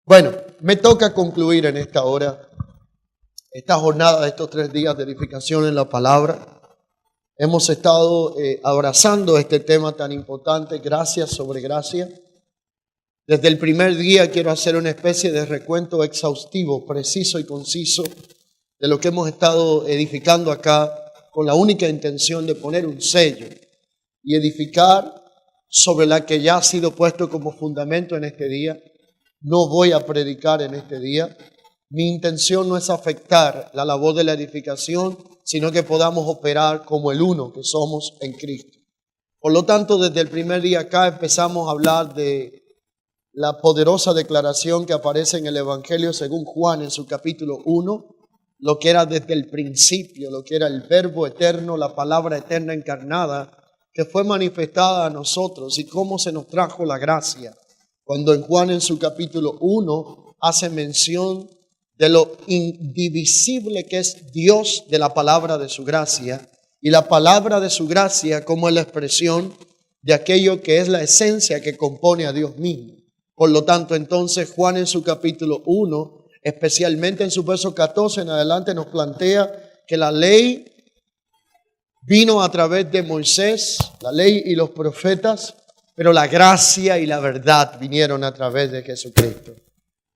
Bueno, me toca concluir en esta hora, esta jornada de estos 3 días de edificación en la palabra. Hemos estado abrazando este tema tan importante, gracia sobre gracia. Desde el primer día quiero hacer una especie de recuento exhaustivo, preciso y conciso de lo que hemos estado edificando acá, con la única intención de poner un sello y edificar sobre la que ya ha sido puesto como fundamento en este día. No voy a predicar en este día. Mi intención no es afectar la labor de la edificación, sino que podamos operar como el uno que somos en Cristo. Por lo tanto, desde el primer día acá empezamos a hablar de la poderosa declaración que aparece en el Evangelio según Juan en su capítulo 1, lo que era desde el principio, lo que era el Verbo eterno, la palabra eterna encarnada, que fue manifestada a nosotros y cómo se nos trajo la gracia. Cuando en Juan en su capítulo 1 hace mención de lo indivisible que es Dios de la palabra de su gracia, y la palabra de su gracia como es la expresión de aquello que es la esencia que compone a Dios mismo. Por lo tanto, entonces Juan en su capítulo 1, especialmente en su verso 14 en adelante, nos plantea que la ley vino a través de Moisés, la ley y los profetas, pero la gracia y la verdad vinieron a través de Jesucristo.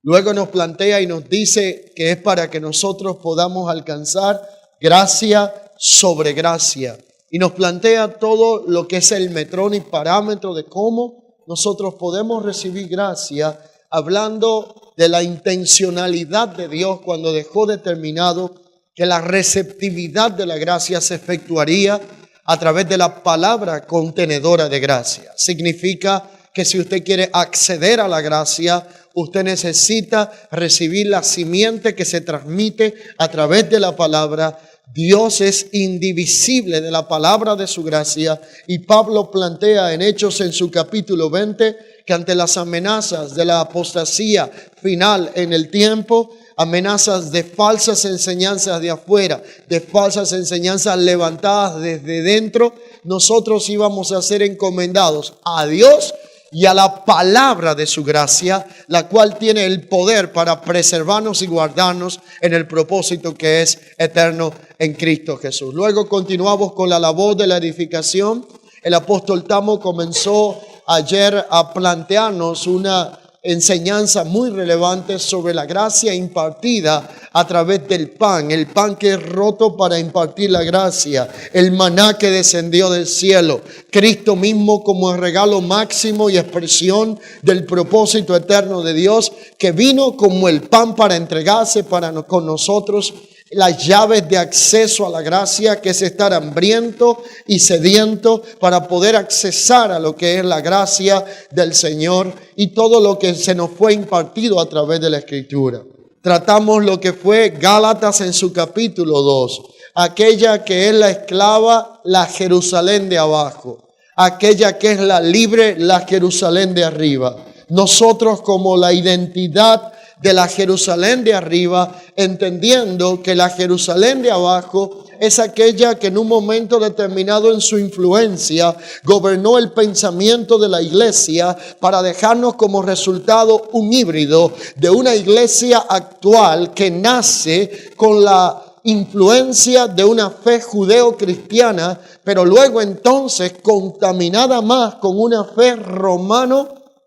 Luego nos plantea y nos dice que es para que nosotros podamos alcanzar gracia sobre gracia. Y nos plantea todo lo que es el metrón y parámetro de cómo nosotros podemos recibir gracia, hablando de la intencionalidad de Dios cuando dejó determinado que la receptividad de la gracia se efectuaría a través de la palabra contenedora de gracia. Significa que si usted quiere acceder a la gracia, usted necesita recibir la simiente que se transmite a través de la palabra. Dios es indivisible de la palabra de su gracia, y Pablo plantea en Hechos en su capítulo 20 que ante las amenazas de la apostasía final en el tiempo, amenazas de falsas enseñanzas de afuera, de falsas enseñanzas levantadas desde dentro, nosotros íbamos a ser encomendados a Dios y a la palabra de su gracia, la cual tiene el poder para preservarnos y guardarnos en el propósito que es eterno en Cristo Jesús. Luego continuamos con la labor de la edificación. El apóstol Tamo comenzó ayer a plantearnos una enseñanza muy relevante sobre la gracia impartida a través del pan, el pan que es roto para impartir la gracia, el maná que descendió del cielo, Cristo mismo como el regalo máximo y expresión del propósito eterno de Dios, que vino como el pan para entregarse con nosotros las llaves de acceso a la gracia, que es estar hambriento y sediento para poder accesar a lo que es la gracia del Señor y todo lo que se nos fue impartido a través de la Escritura. Tratamos lo que fue Gálatas en su capítulo 2, aquella que es la esclava, la Jerusalén de abajo, aquella que es la libre, la Jerusalén de arriba. Nosotros como la identidad de la Jerusalén de arriba, entendiendo que la Jerusalén de abajo es aquella que en un momento determinado en su influencia gobernó el pensamiento de la iglesia para dejarnos como resultado un híbrido de una iglesia actual que nace con la influencia de una fe judeo-cristiana, pero luego entonces contaminada más con una fe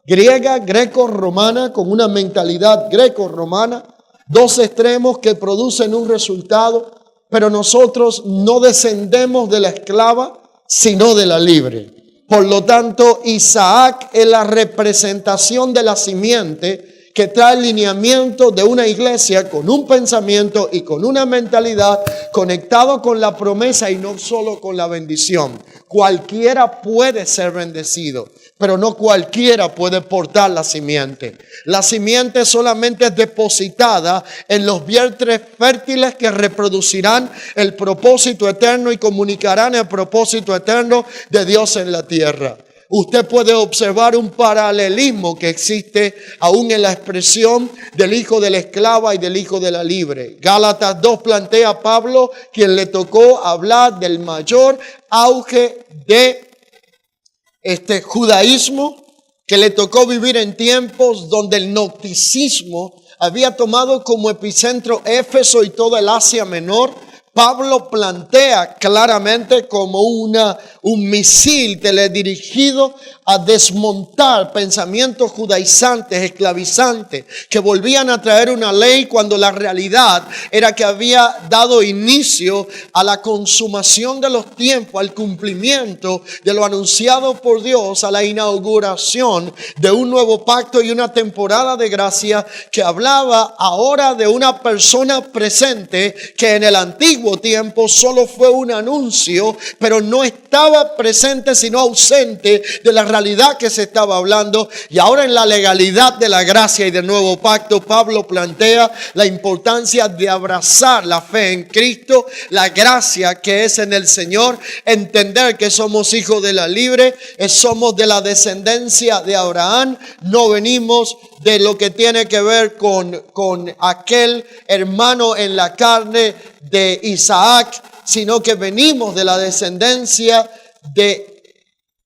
griega, greco-romana, con una mentalidad greco-romana, dos extremos que producen un resultado, pero nosotros no descendemos de la esclava, sino de la libre. Por lo tanto, Isaac es la representación de la simiente que trae el lineamiento de una iglesia con un pensamiento y con una mentalidad conectado con la promesa y no solo con la bendición. Cualquiera puede ser bendecido, pero no cualquiera puede portar la simiente. La simiente solamente es depositada en los vientres fértiles que reproducirán el propósito eterno y comunicarán el propósito eterno de Dios en la tierra. Usted puede observar un paralelismo que existe aún en la expresión del hijo de la esclava y del hijo de la libre. Gálatas 2 plantea a Pablo, quien le tocó hablar del mayor auge de judaísmo que le tocó vivir en tiempos donde el gnosticismo había tomado como epicentro Éfeso y toda el Asia Menor, Pablo plantea claramente como un misil teledirigido a desmontar pensamientos judaizantes, esclavizantes, que volvían a traer una ley cuando la realidad era que había dado inicio a la consumación de los tiempos, al cumplimiento de lo anunciado por Dios, a la inauguración de un nuevo pacto y una temporada de gracia que hablaba ahora de una persona presente que en el antiguo tiempo solo fue un anuncio, pero no estaba presente sino ausente de la realidad que se estaba hablando. Y ahora en la legalidad de la gracia y del nuevo pacto, Pablo plantea la importancia de abrazar la fe en Cristo, la gracia que es en el Señor, entender que somos hijos de la libre, somos de la descendencia de Abraham, no venimos de lo que tiene que ver con aquel hermano en la carne de Isaac, sino que venimos de la descendencia de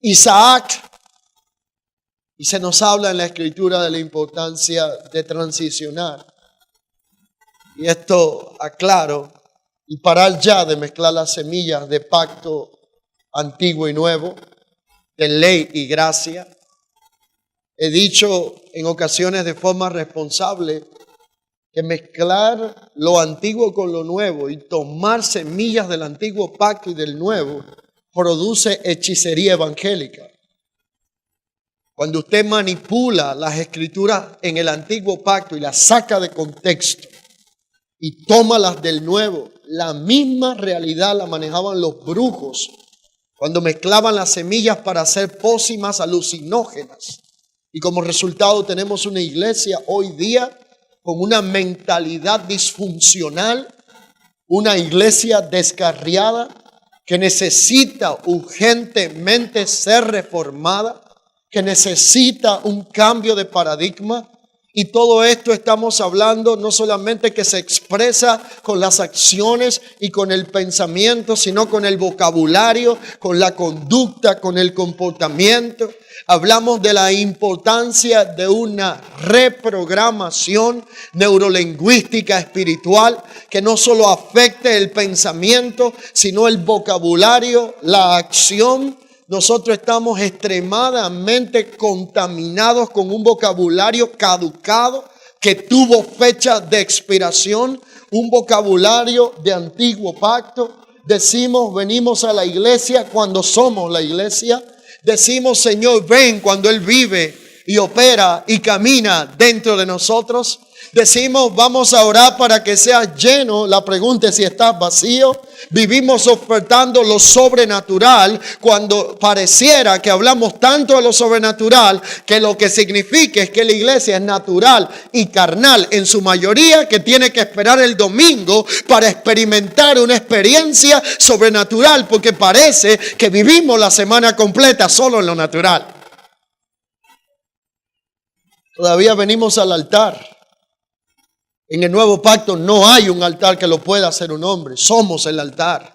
Isaac. Y se nos habla en la Escritura de la importancia de transicionar. Y esto aclaro y parar ya de mezclar las semillas de pacto antiguo y nuevo, de ley y gracia. He dicho en ocasiones de forma responsable que mezclar lo antiguo con lo nuevo y tomar semillas del antiguo pacto y del nuevo produce hechicería evangélica. Cuando usted manipula las escrituras en el antiguo pacto y las saca de contexto y toma las del nuevo, la misma realidad la manejaban los brujos cuando mezclaban las semillas para hacer pócimas alucinógenas. Y como resultado tenemos una iglesia hoy día con una mentalidad disfuncional, una iglesia descarriada que necesita urgentemente ser reformada, que necesita un cambio de paradigma. Y todo esto estamos hablando no solamente que se expresa con las acciones y con el pensamiento, sino con el vocabulario, con la conducta, con el comportamiento. Hablamos de la importancia de una reprogramación neurolingüística espiritual que no solo afecte el pensamiento, sino el vocabulario, la acción. Nosotros estamos extremadamente contaminados con un vocabulario caducado que tuvo fecha de expiración, un vocabulario de antiguo pacto. Decimos, venimos a la iglesia cuando somos la iglesia. Decimos, Señor, ven cuando Él vive y opera y camina dentro de nosotros. Decimos, vamos a orar para que seas lleno. La pregunta es si estás vacío. Vivimos ofertando lo sobrenatural cuando pareciera que hablamos tanto de lo sobrenatural que lo que significa es que la iglesia es natural y carnal en su mayoría, que tiene que esperar el domingo para experimentar una experiencia sobrenatural, porque parece que vivimos la semana completa solo en lo natural. Todavía venimos al altar. En el nuevo pacto no hay un altar que lo pueda hacer un hombre. Somos el altar,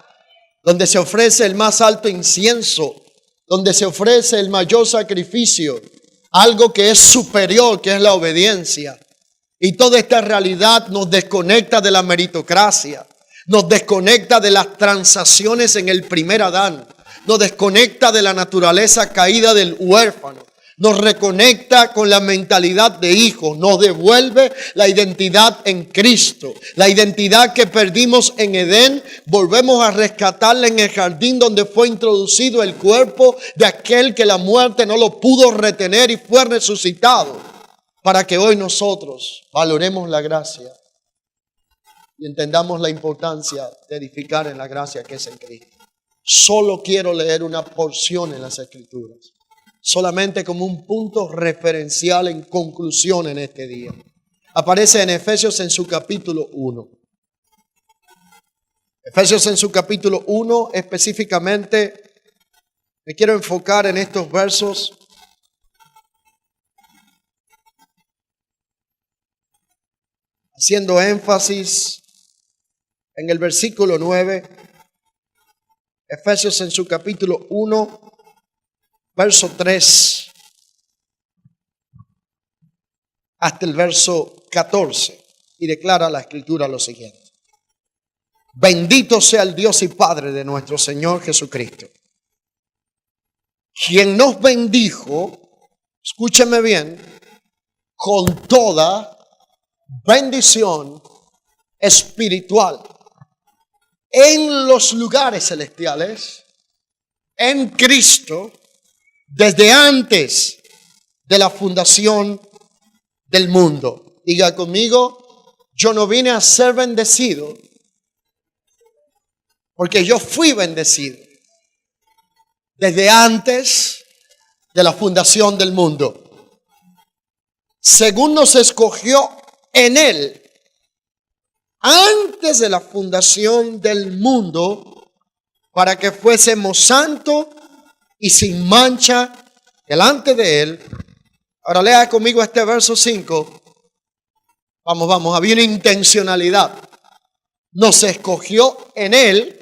donde se ofrece el más alto incienso, donde se ofrece el mayor sacrificio, algo que es superior, que es la obediencia. Y toda esta realidad nos desconecta de la meritocracia, nos desconecta de las transacciones en el primer Adán, nos desconecta de la naturaleza caída del huérfano. Nos reconecta con la mentalidad de hijo, nos devuelve la identidad en Cristo. La identidad que perdimos en Edén, volvemos a rescatarla en el jardín donde fue introducido el cuerpo de aquel que la muerte no lo pudo retener y fue resucitado. Para que hoy nosotros valoremos la gracia y entendamos la importancia de edificar en la gracia que es en Cristo. Solo quiero leer una porción en las Escrituras, solamente como un punto referencial en conclusión en este día. Aparece en Efesios en su capítulo 1. Efesios en su capítulo 1, específicamente me quiero enfocar en estos versos. Haciendo énfasis en el versículo 9. Efesios en su capítulo 1. Verso 3. hasta el verso 14 y declara la Escritura lo siguiente. Bendito sea el Dios y Padre de nuestro Señor Jesucristo, quien nos bendijo, escúcheme bien, con toda bendición espiritual en los lugares celestiales, en Cristo, desde antes de la fundación del mundo. Diga conmigo, yo no vine a ser bendecido porque yo fui bendecido desde antes de la fundación del mundo. Según nos escogió en Él, antes de la fundación del mundo, para que fuésemos santos y sin mancha delante de Él. Ahora lea conmigo este verso 5. Vamos, había una intencionalidad. Nos escogió en Él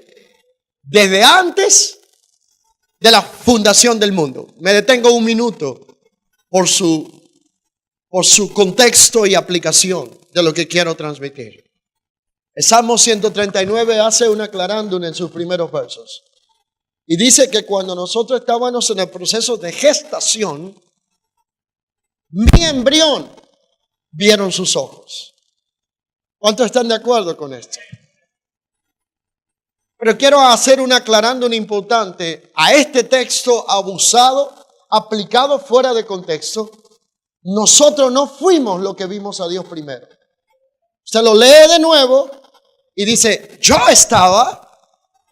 desde antes de la fundación del mundo. Me detengo un minuto por su contexto y aplicación de lo que quiero transmitir. El Salmo 139 hace un aclarándum en sus primeros versos. Y dice que cuando nosotros estábamos en el proceso de gestación, mi embrión vieron sus ojos. ¿Cuántos están de acuerdo con esto? Pero quiero hacer un aclarándum importante a este texto abusado, aplicado fuera de contexto. Nosotros no fuimos lo que vimos a Dios primero. Usted lo lee de nuevo y dice, yo estaba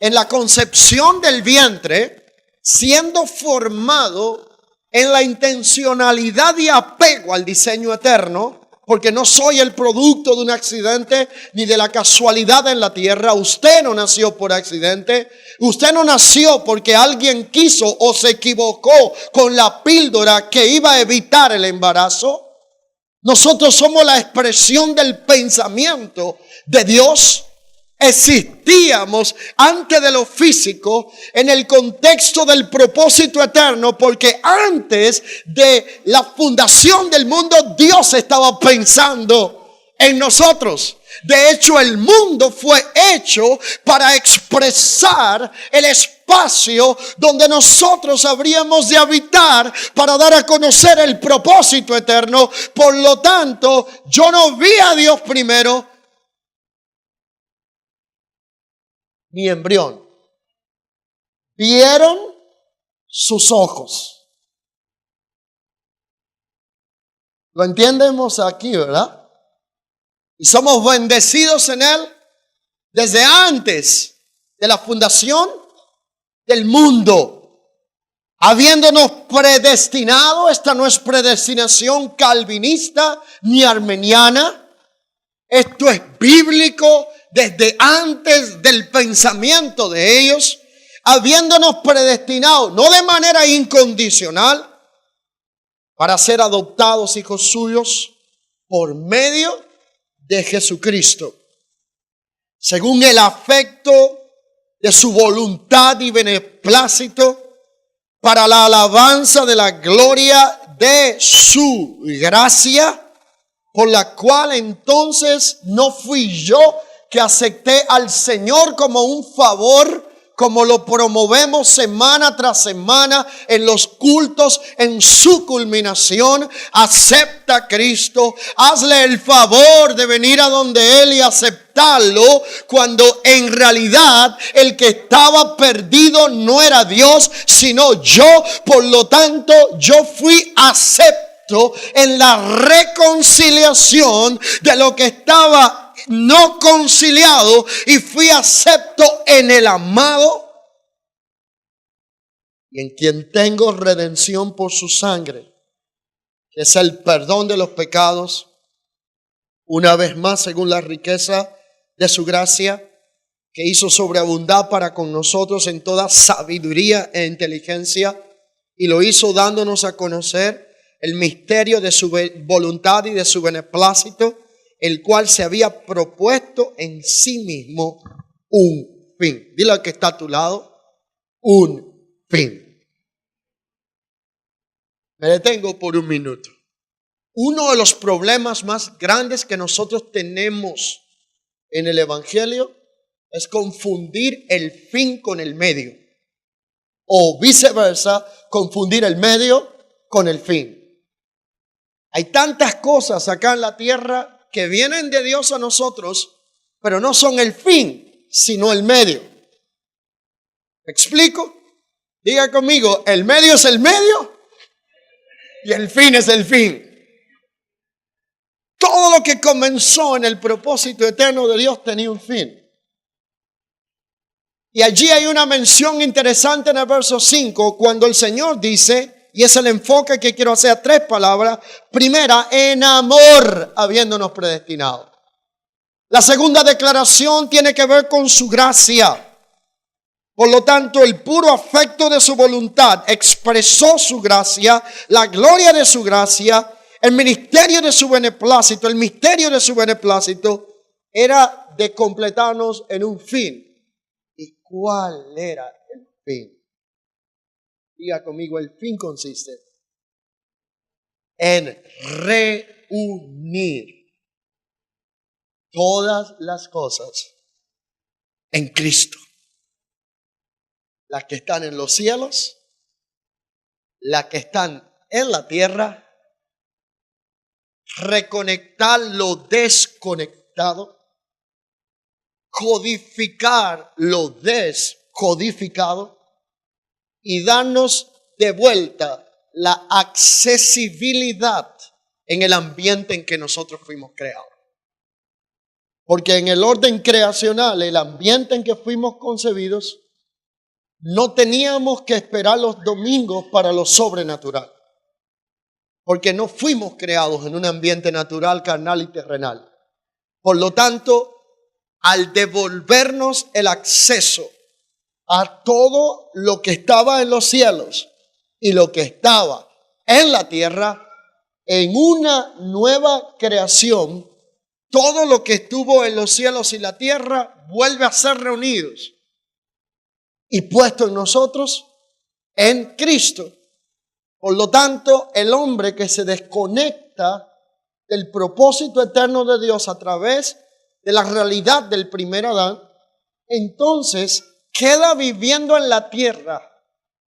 en la concepción del vientre, siendo formado en la intencionalidad y apego al diseño eterno, porque no soy el producto de un accidente ni de la casualidad en la tierra. Usted no nació por accidente. Usted no nació porque alguien quiso o se equivocó con la píldora que iba a evitar el embarazo. Nosotros somos la expresión del pensamiento de Dios. Existíamos antes de lo físico en el contexto del propósito eterno, porque antes de la fundación del mundo Dios estaba pensando en nosotros. De hecho, el mundo fue hecho para expresar el espacio donde nosotros habríamos de habitar para dar a conocer el propósito eterno. Por lo tanto, yo no vi a Dios primero. Mi embrión vieron sus ojos. Lo entendemos aquí, ¿verdad? Y somos bendecidos en Él desde antes de la fundación del mundo, habiéndonos predestinado. Esta no es predestinación calvinista ni armeniana. Esto es bíblico. Desde antes del pensamiento de ellos, habiéndonos predestinado, no de manera incondicional, para ser adoptados hijos suyos por medio de Jesucristo, según el afecto de su voluntad y beneplácito, para la alabanza de la gloria de su gracia, por la cual entonces no fui yo que acepté al Señor como un favor, como lo promovemos semana tras semana en los cultos, en su culminación. Acepta a Cristo, hazle el favor de venir a donde Él y aceptarlo, cuando en realidad el que estaba perdido no era Dios, sino yo. Por lo tanto, yo fui acepto en la reconciliación de lo que estaba no conciliado, y fui acepto en el amado, y en quien tengo redención por su sangre, que es el perdón de los pecados, una vez más según la riqueza de su gracia, que hizo sobreabundar para con nosotros en toda sabiduría e inteligencia, y lo hizo dándonos a conocer el misterio de su voluntad y de su beneplácito, el cual se había propuesto en sí mismo un fin. Dile al que está a tu lado, un fin. Me detengo por un minuto. uno de los problemas más grandes que nosotros tenemos en el Evangelio es confundir el fin con el medio. O viceversa, confundir el medio con el fin. Hay tantas cosas acá en la tierra que vienen de Dios a nosotros, pero no son el fin, sino el medio. ¿Me explico? Diga conmigo, el medio es el medio y el fin es el fin. Todo lo que comenzó en el propósito eterno de Dios tenía un fin. Y allí hay una mención interesante en el verso 5, cuando el Señor dice, y es el enfoque que quiero hacer a 3 palabras. Primera, en amor, habiéndonos predestinado. La segunda declaración tiene que ver con su gracia. Por lo tanto, el puro afecto de su voluntad expresó su gracia, la gloria de su gracia, el ministerio de su beneplácito, el misterio de su beneplácito era de completarnos en un fin. ¿Y cuál era el fin? Diga conmigo, el fin consiste en reunir todas las cosas en Cristo. Las que están en los cielos, las que están en la tierra, reconectar lo desconectado, codificar lo descodificado y darnos de vuelta la accesibilidad en el ambiente en que nosotros fuimos creados. Porque en el orden creacional, el ambiente en que fuimos concebidos, no teníamos que esperar los domingos para lo sobrenatural. Porque no fuimos creados en un ambiente natural, carnal y terrenal. Por lo tanto, al devolvernos el acceso a todo lo que estaba en los cielos y lo que estaba en la tierra, en una nueva creación, todo lo que estuvo en los cielos y la tierra vuelve a ser reunidos y puesto en nosotros en Cristo. Por lo tanto, el hombre que se desconecta del propósito eterno de Dios a través de la realidad del primer Adán, entonces queda viviendo en la tierra,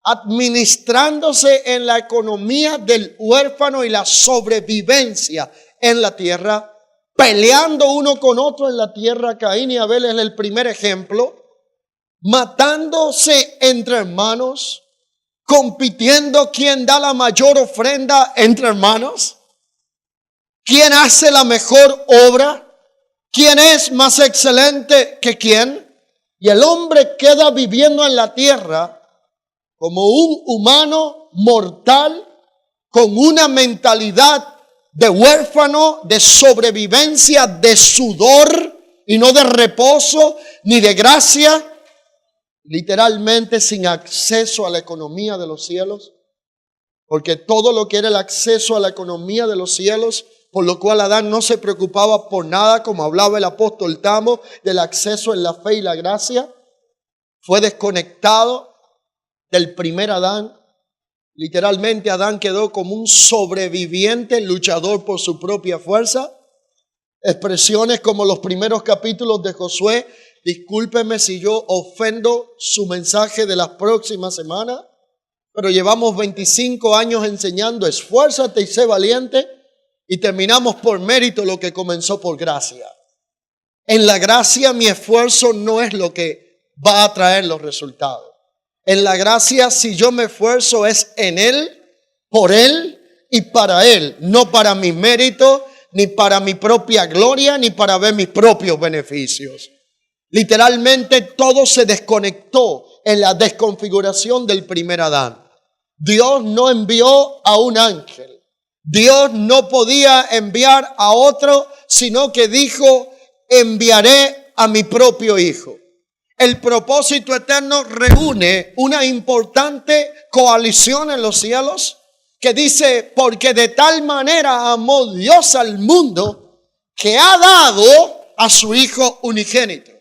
administrándose en la economía del huérfano y la sobrevivencia en la tierra, peleando uno con otro en la tierra. Caín y Abel es el primer ejemplo. Matándose entre hermanos, compitiendo quién da la mayor ofrenda entre hermanos, quién hace la mejor obra, quién es más excelente que quién. Y el hombre queda viviendo en la tierra como un humano mortal con una mentalidad de huérfano, de sobrevivencia, de sudor y no de reposo ni de gracia. Literalmente sin acceso a la economía de los cielos, porque todo lo que era el acceso a la economía de los cielos, por lo cual Adán no se preocupaba por nada, como hablaba el apóstol Tamo, del acceso en la fe y la gracia, fue desconectado del primer Adán. Literalmente Adán quedó como un sobreviviente, luchador por su propia fuerza. Expresiones como los primeros capítulos de Josué. Discúlpeme si yo ofendo su mensaje de las próximas semanas, pero llevamos 25 años enseñando, esfuérzate y sé valiente, y terminamos por mérito lo que comenzó por gracia. En la gracia mi esfuerzo no es lo que va a traer los resultados. En la gracia, si yo me esfuerzo, es en Él, por Él y para Él, no para mi mérito, ni para mi propia gloria, ni para ver mis propios beneficios. Literalmente todo se desconectó en la desconfiguración del primer Adán. Dios no envió a un ángel. Dios no podía enviar a otro, sino que dijo, enviaré a mi propio hijo. El propósito eterno reúne una importante coalición en los cielos que dice, porque de tal manera amó Dios al mundo que ha dado a su hijo unigénito.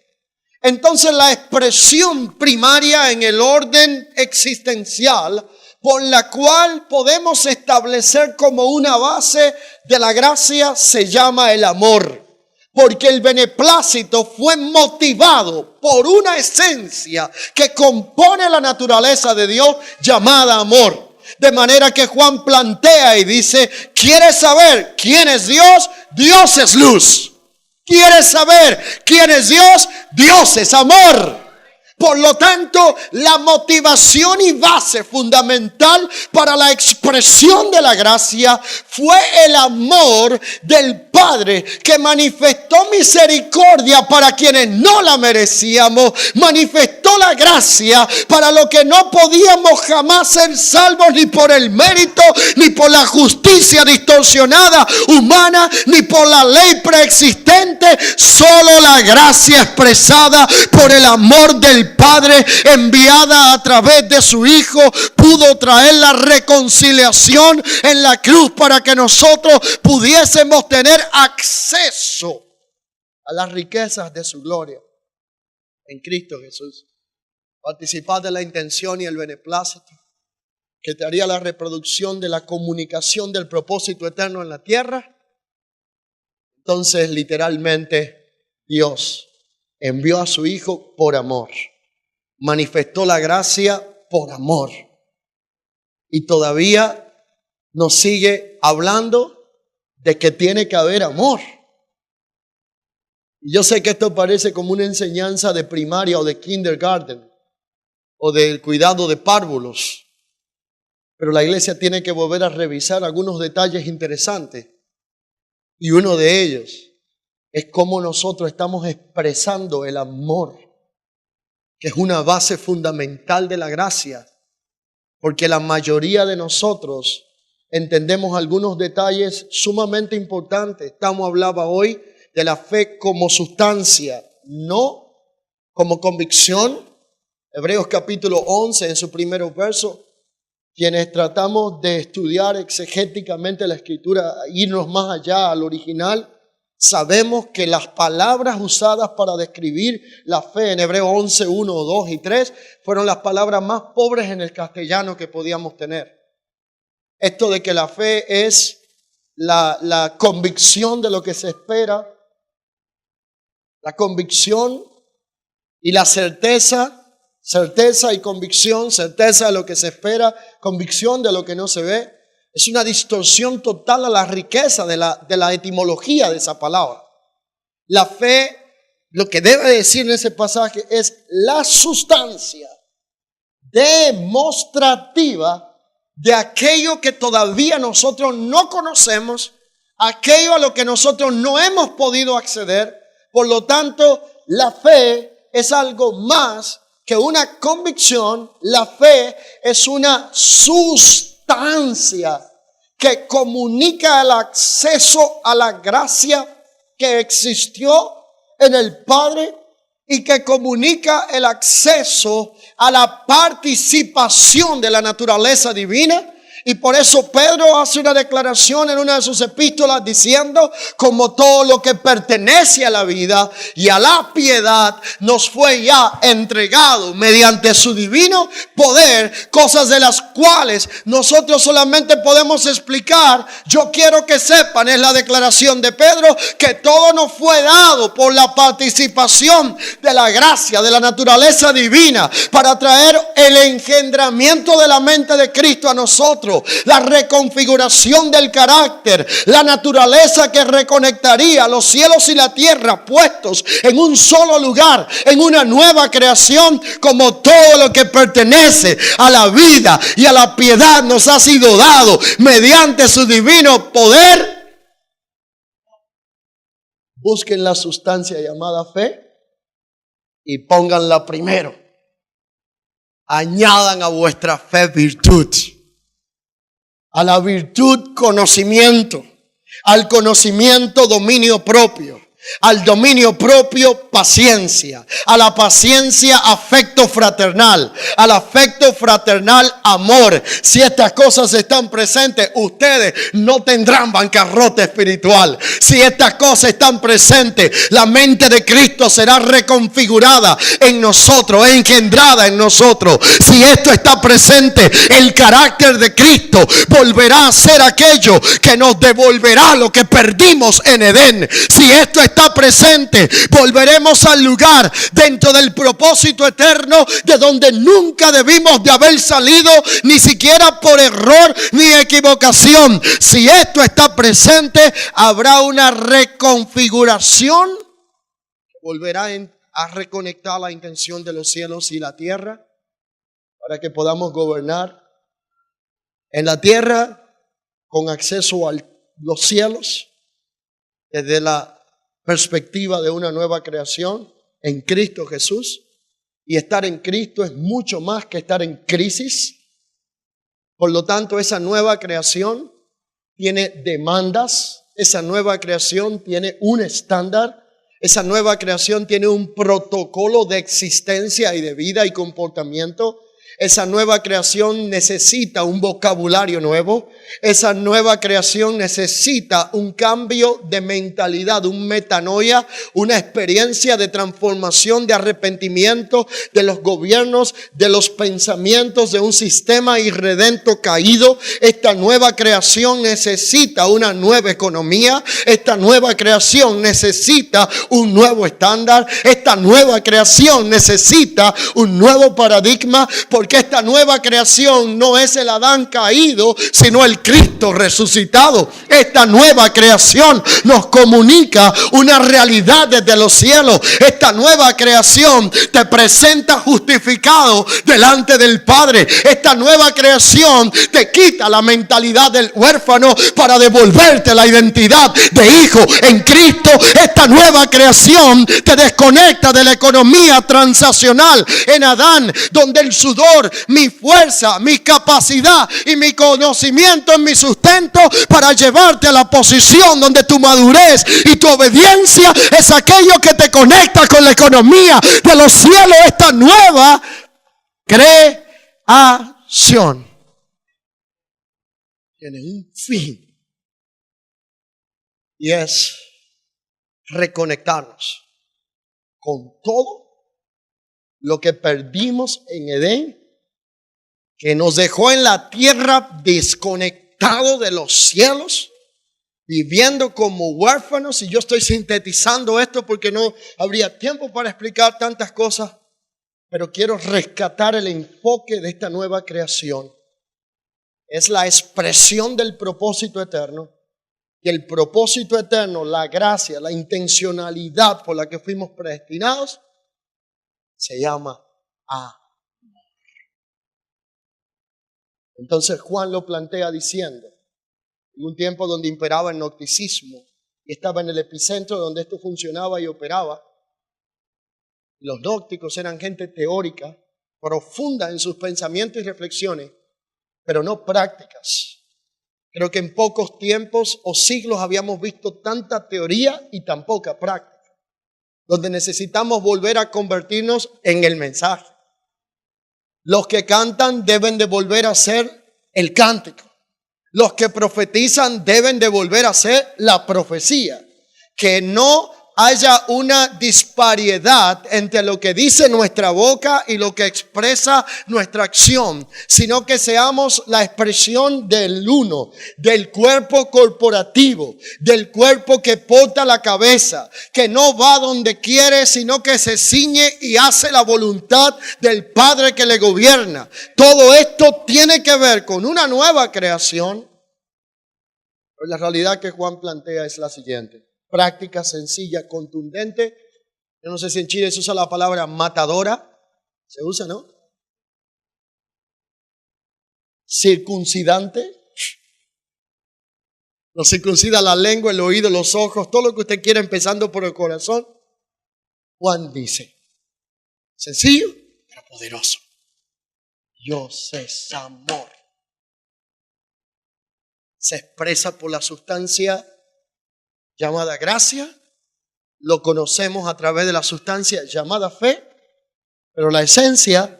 Entonces la expresión primaria en el orden existencial por la cual podemos establecer como una base de la gracia se llama el amor. Porque el beneplácito fue motivado por una esencia que compone la naturaleza de Dios llamada amor. De manera que Juan plantea y dice, ¿quieres saber quién es Dios? Dios es luz. ¿Quieres saber quién es Dios? Dios es amor. Por lo tanto, la motivación y base fundamental para la expresión de la gracia fue el amor del Padre, que manifestó misericordia para quienes no la merecíamos, manifestó la gracia para lo que no podíamos jamás ser salvos ni por el mérito, ni por la justicia distorsionada humana, ni por la ley preexistente, solo la gracia expresada por el amor del Padre, enviada a través de su Hijo, pudo traer la reconciliación en la cruz para que nosotros pudiésemos tener acceso a las riquezas de su gloria en Cristo Jesús. Participar de la intención y el beneplácito que te haría la reproducción de la comunicación del propósito eterno en la tierra. Entonces, literalmente, Dios envió a su Hijo por amor. Manifestó la gracia por amor. Y todavía nos sigue hablando de que tiene que haber amor. Y yo sé que esto parece como una enseñanza de primaria o de kindergarten o del cuidado de párvulos. Pero la iglesia tiene que volver a revisar algunos detalles interesantes. Y uno de ellos es cómo nosotros estamos expresando el amor, que es una base fundamental de la gracia, porque la mayoría de nosotros entendemos algunos detalles sumamente importantes. Estamos hablando hoy de la fe como sustancia, no como convicción. Hebreos capítulo 11, en su primer verso, quienes tratamos de estudiar exegéticamente la Escritura, irnos más allá al original, sabemos que las palabras usadas para describir la fe en Hebreos 11, 1, 2 y 3 fueron las palabras más pobres en el castellano que podíamos tener. Esto de que la fe es la convicción de lo que se espera, la convicción y la certeza y convicción, certeza de lo que se espera, convicción de lo que no se ve. Es una distorsión total a la riqueza de la etimología de esa palabra. La fe, lo que debe decir en ese pasaje, es la sustancia demostrativa de aquello que todavía nosotros no conocemos, aquello a lo que nosotros no hemos podido acceder. Por lo tanto, la fe es algo más que una convicción. La fe es una sustancia que comunica el acceso a la gracia que existió en el Padre y que comunica el acceso a la participación de la naturaleza divina. Y por eso Pedro hace una declaración en una de sus epístolas diciendo, como todo lo que pertenece a la vida y a la piedad nos fue ya entregado mediante su divino poder, cosas de las cuales nosotros solamente podemos explicar. Yo quiero que sepan, es la declaración de Pedro, que todo nos fue dado por la participación de la gracia, de la naturaleza divina, para traer el engendramiento de la mente de Cristo a nosotros. La reconfiguración del carácter, la naturaleza que reconectaría los cielos y la tierra puestos en un solo lugar, en una nueva creación, como todo lo que pertenece a la vida y a la piedad nos ha sido dado mediante su divino poder. Busquen la sustancia llamada fe y pónganla primero. Añadan a vuestra fe virtud. A la virtud conocimiento, al conocimiento dominio propio, Al dominio propio, paciencia. A la paciencia, afecto fraternal. Al afecto fraternal, amor. Si estas cosas están presentes, ustedes no tendrán bancarrota espiritual. Si estas cosas están presentes, la mente de Cristo será reconfigurada en nosotros, engendrada en nosotros. Si esto está presente, el carácter de Cristo volverá a ser aquello que nos devolverá lo que perdimos en Edén. Si esto está presente, volveremos al lugar dentro del propósito eterno de donde nunca debimos de haber salido, ni siquiera por error ni equivocación. Si esto está presente, habrá una reconfiguración que volverá a reconectar la intención de los cielos y la tierra para que podamos gobernar en la tierra con acceso a los cielos desde la perspectiva de una nueva creación en Cristo Jesús. Y estar en Cristo es mucho más que estar en crisis. Por lo tanto, esa nueva creación tiene demandas, esa nueva creación tiene un estándar, esa nueva creación tiene un protocolo de existencia y de vida y comportamiento. Esa nueva creación necesita un vocabulario nuevo. Esa nueva creación necesita un cambio de mentalidad, un metanoia, una experiencia de transformación, de arrepentimiento de los gobiernos, de los pensamientos de un sistema irredento caído. Esta nueva creación necesita una nueva economía. Esta nueva creación necesita un nuevo estándar. Esta nueva creación necesita un nuevo paradigma, porque esta nueva creación no es el Adán caído, sino el Cristo resucitado. Esta nueva creación nos comunica una realidad desde los cielos. Esta nueva creación te presenta justificado delante del Padre. Esta nueva creación te quita la mentalidad del huérfano para devolverte la identidad de hijo en Cristo. Esta nueva creación te desconecta de la economía transaccional en Adán, donde el sudor, mi fuerza, mi capacidad y mi conocimiento es mi sustento para llevarte a la posición donde tu madurez y tu obediencia es aquello que te conecta con la economía de los cielos. Esta nueva creación tiene un fin y es reconectarnos con todo lo que perdimos en Edén, que nos dejó en la tierra desconectado de los cielos, viviendo como huérfanos. Y yo estoy sintetizando esto porque no habría tiempo para explicar tantas cosas, pero quiero rescatar el enfoque de esta nueva creación. Es la expresión del propósito eterno. Y el propósito eterno, la gracia, la intencionalidad por la que fuimos predestinados, se llama amor. Entonces Juan lo plantea diciendo, en un tiempo donde imperaba el gnosticismo y estaba en el epicentro donde esto funcionaba y operaba, los gnósticos eran gente teórica, profunda en sus pensamientos y reflexiones, pero no prácticas. Creo que en pocos tiempos o siglos habíamos visto tanta teoría y tan poca práctica, donde necesitamos volver a convertirnos en el mensaje. Los que cantan deben de volver a ser el cántico. Los que profetizan deben de volver a ser la profecía. Que no haya una disparidad entre lo que dice nuestra boca y lo que expresa nuestra acción, sino que seamos la expresión del uno, del cuerpo corporativo, del cuerpo que porta la cabeza, que no va donde quiere, sino que se ciñe y hace la voluntad del Padre que le gobierna. Todo esto tiene que ver con una nueva creación. Pero la realidad que Juan plantea es la siguiente. Práctica, sencilla, contundente. Yo no sé si en Chile se usa la palabra matadora. Se usa, ¿no? Circuncidante. Nos circuncida la lengua, el oído, los ojos, todo lo que usted quiera, empezando por el corazón. Juan dice, sencillo, pero poderoso. Dios es amor. Se expresa por la sustancia llamada gracia lo conocemos a través de la sustancia llamada fe, pero la esencia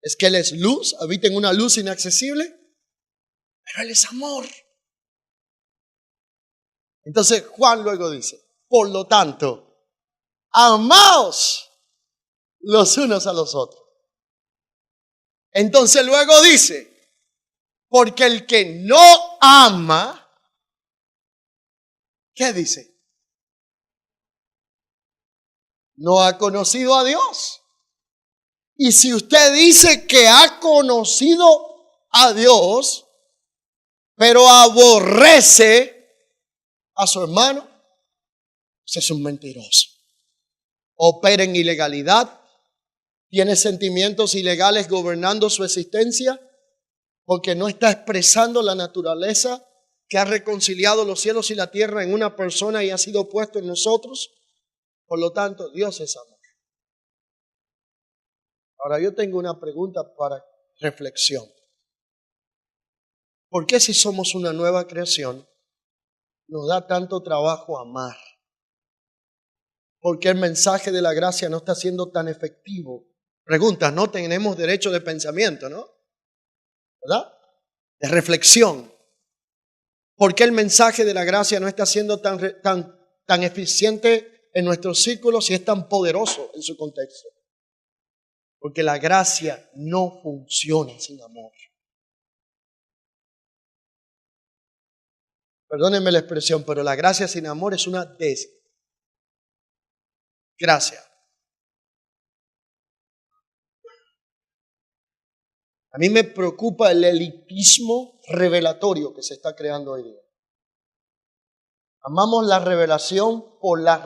es que Él es luz, habita en una luz inaccesible, pero Él es amor. Entonces Juan luego dice, por lo tanto, amaos los unos a los otros. Entonces luego dice, porque el que no ama, ¿qué dice? No ha conocido a Dios. Y si usted dice que ha conocido a Dios, pero aborrece a su hermano, ese es un mentiroso. Opera en ilegalidad, tiene sentimientos ilegales gobernando su existencia, porque no está expresando la naturaleza que ha reconciliado los cielos y la tierra en una persona y ha sido puesto en nosotros. Por lo tanto, Dios es amor. Ahora yo tengo una pregunta para reflexión. ¿Por qué si somos una nueva creación nos da tanto trabajo amar? ¿Por qué el mensaje de la gracia no está siendo tan efectivo? Preguntas, no tenemos derecho de pensamiento, ¿no? ¿Verdad? De reflexión. ¿Por qué el mensaje de la gracia no está siendo tan eficiente en nuestros círculos y es tan poderoso en su contexto? Porque la gracia no funciona sin amor. Perdónenme la expresión, pero la gracia sin amor es una desgracia. A mí me preocupa el elitismo revelatorio que se está creando hoy día. Amamos la revelación por la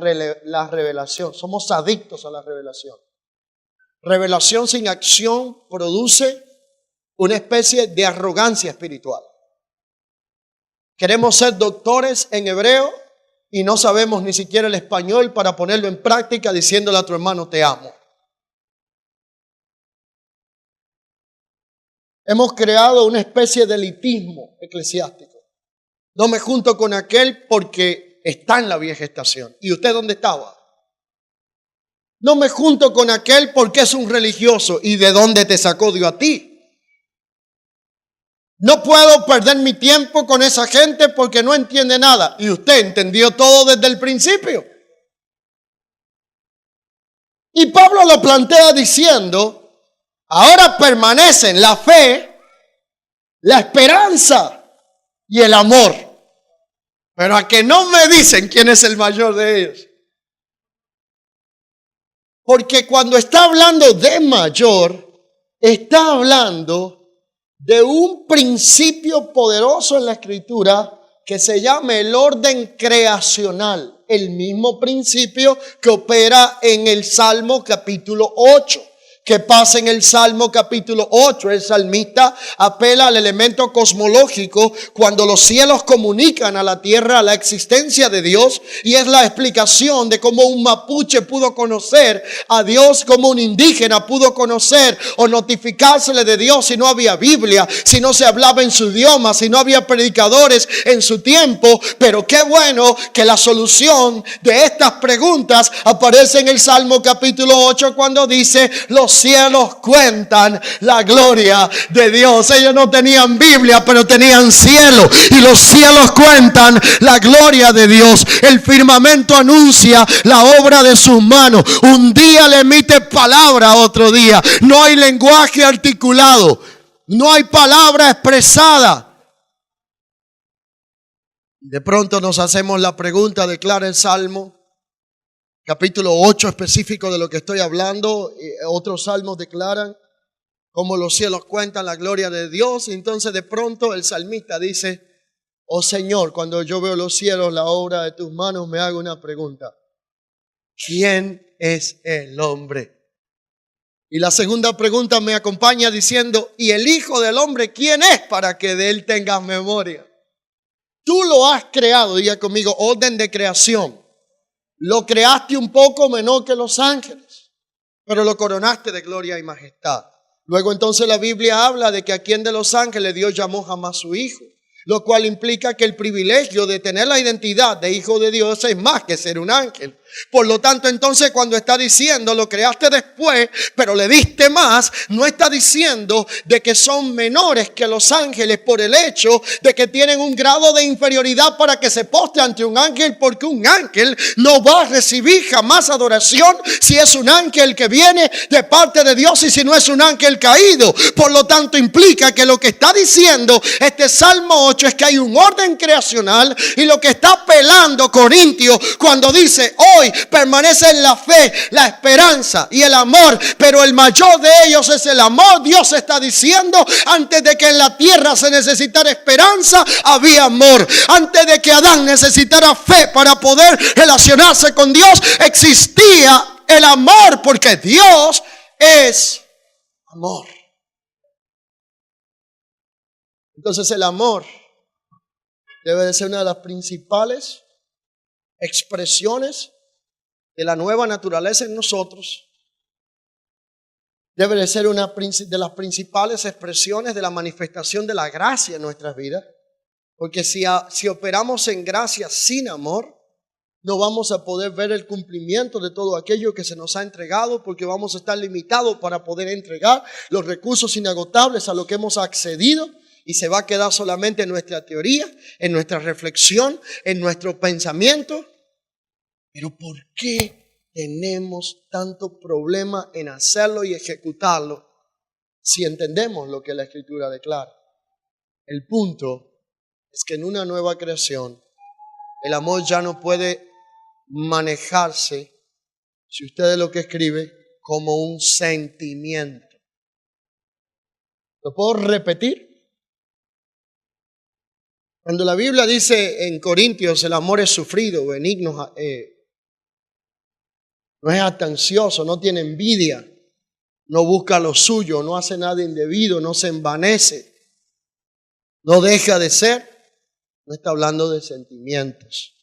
revelación. Somos adictos a la revelación. Revelación sin acción produce una especie de arrogancia espiritual. Queremos ser doctores en hebreo y no sabemos ni siquiera el español para ponerlo en práctica diciéndole a tu hermano te amo. Hemos creado una especie de elitismo eclesiástico. No me junto con aquel porque está en la vieja estación. ¿Y usted dónde estaba? No me junto con aquel porque es un religioso. ¿Y de dónde te sacó Dios a ti? No puedo perder mi tiempo con esa gente porque no entiende nada. Y usted entendió todo desde el principio. Y Pablo lo plantea diciendo, ahora permanecen la fe, la esperanza y el amor. Pero a que no me dicen quién es el mayor de ellos. Porque cuando está hablando de mayor, está hablando de un principio poderoso en la Escritura que se llama el orden creacional. El mismo principio que opera en el Salmo capítulo 8. Que pasa en el Salmo capítulo 8. El salmista apela al elemento cosmológico cuando los cielos comunican a la tierra la existencia de Dios, y es la explicación de cómo un mapuche pudo conocer a Dios, cómo un indígena pudo conocer o notificársele de Dios si no había Biblia, si no se hablaba en su idioma, si no había predicadores en su tiempo. Pero qué bueno que la solución de estas preguntas aparece en el Salmo capítulo 8 cuando dice: los cielos cuentan la gloria de Dios. Ellos no tenían Biblia, pero tenían cielo, y los cielos cuentan la gloria de Dios. El firmamento anuncia la obra de sus manos. Un día le emite palabra a otro día. No hay lenguaje articulado, no hay palabra expresada. De pronto nos hacemos la pregunta, declara el Salmo capítulo 8 específico de lo que estoy hablando. Otros salmos declaran cómo los cielos cuentan la gloria de Dios. Y entonces de pronto el salmista dice: oh Señor, cuando yo veo los cielos, la obra de tus manos, me hago una pregunta: ¿quién es el hombre? Y la segunda pregunta me acompaña diciendo: ¿y el Hijo del Hombre quién es para que de él tengas memoria? Tú lo has creado, diga conmigo, orden de creación. Lo creaste un poco menor que los ángeles, pero lo coronaste de gloria y majestad. Luego entonces la Biblia habla de que a quien de los ángeles Dios llamó jamás su hijo, lo cual implica que el privilegio de tener la identidad de hijo de Dios es más que ser un ángel. Por lo tanto, entonces cuando está diciendo lo creaste después, pero le diste más, no está diciendo de que son menores que los ángeles por el hecho de que tienen un grado de inferioridad para que se postre ante un ángel, porque un ángel no va a recibir jamás adoración si es un ángel que viene de parte de Dios y si no es un ángel caído. Por lo tanto, implica que lo que está diciendo este Salmo 8 es que hay un orden creacional, y lo que está apelando Corintios cuando dice hoy permanece en la fe, la esperanza y el amor, pero el mayor de ellos es el amor. Dios está diciendo, antes de que en la tierra se necesitara esperanza, había amor. Antes de que Adán necesitara fe para poder relacionarse con Dios, existía el amor, porque Dios es amor. Entonces el amor debe de ser una de las principales expresiones de la nueva naturaleza en nosotros. Debe de ser una de las principales expresiones de la manifestación de la gracia en nuestras vidas. Porque si operamos en gracia sin amor, no vamos a poder ver el cumplimiento de todo aquello que se nos ha entregado, porque vamos a estar limitados para poder entregar los recursos inagotables a lo que hemos accedido. Y se va a quedar solamente en nuestra teoría, en nuestra reflexión, en nuestro pensamiento. Pero ¿por qué tenemos tanto problema en hacerlo y ejecutarlo si entendemos lo que la Escritura declara? El punto es que en una nueva creación el amor ya no puede manejarse, si usted es lo que escribe, como un sentimiento. ¿Lo puedo repetir? Cuando la Biblia dice en Corintios el amor es sufrido, benigno, no es jactancioso, no tiene envidia, no busca lo suyo, no hace nada indebido, no se envanece, no deja de ser, no está hablando de sentimientos,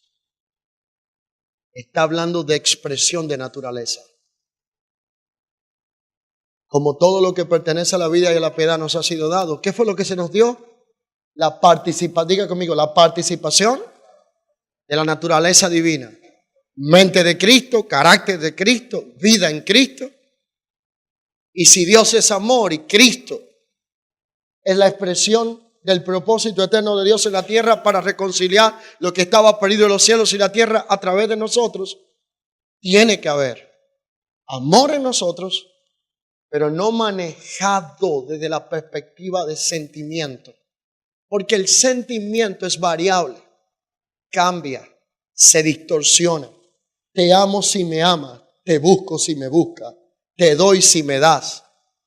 está hablando de expresión de naturaleza. Como todo lo que pertenece a la vida y a la piedad nos ha sido dado. ¿Qué fue lo que se nos dio? Diga conmigo, la participación de la naturaleza divina. Mente de Cristo, carácter de Cristo, vida en Cristo. Y si Dios es amor y Cristo es la expresión del propósito eterno de Dios en la tierra para reconciliar lo que estaba perdido en los cielos y la tierra a través de nosotros, tiene que haber amor en nosotros, pero no manejado desde la perspectiva de sentimiento. Porque el sentimiento es variable, cambia, se distorsiona. Te amo si me amas, te busco si me buscas, te doy si me das.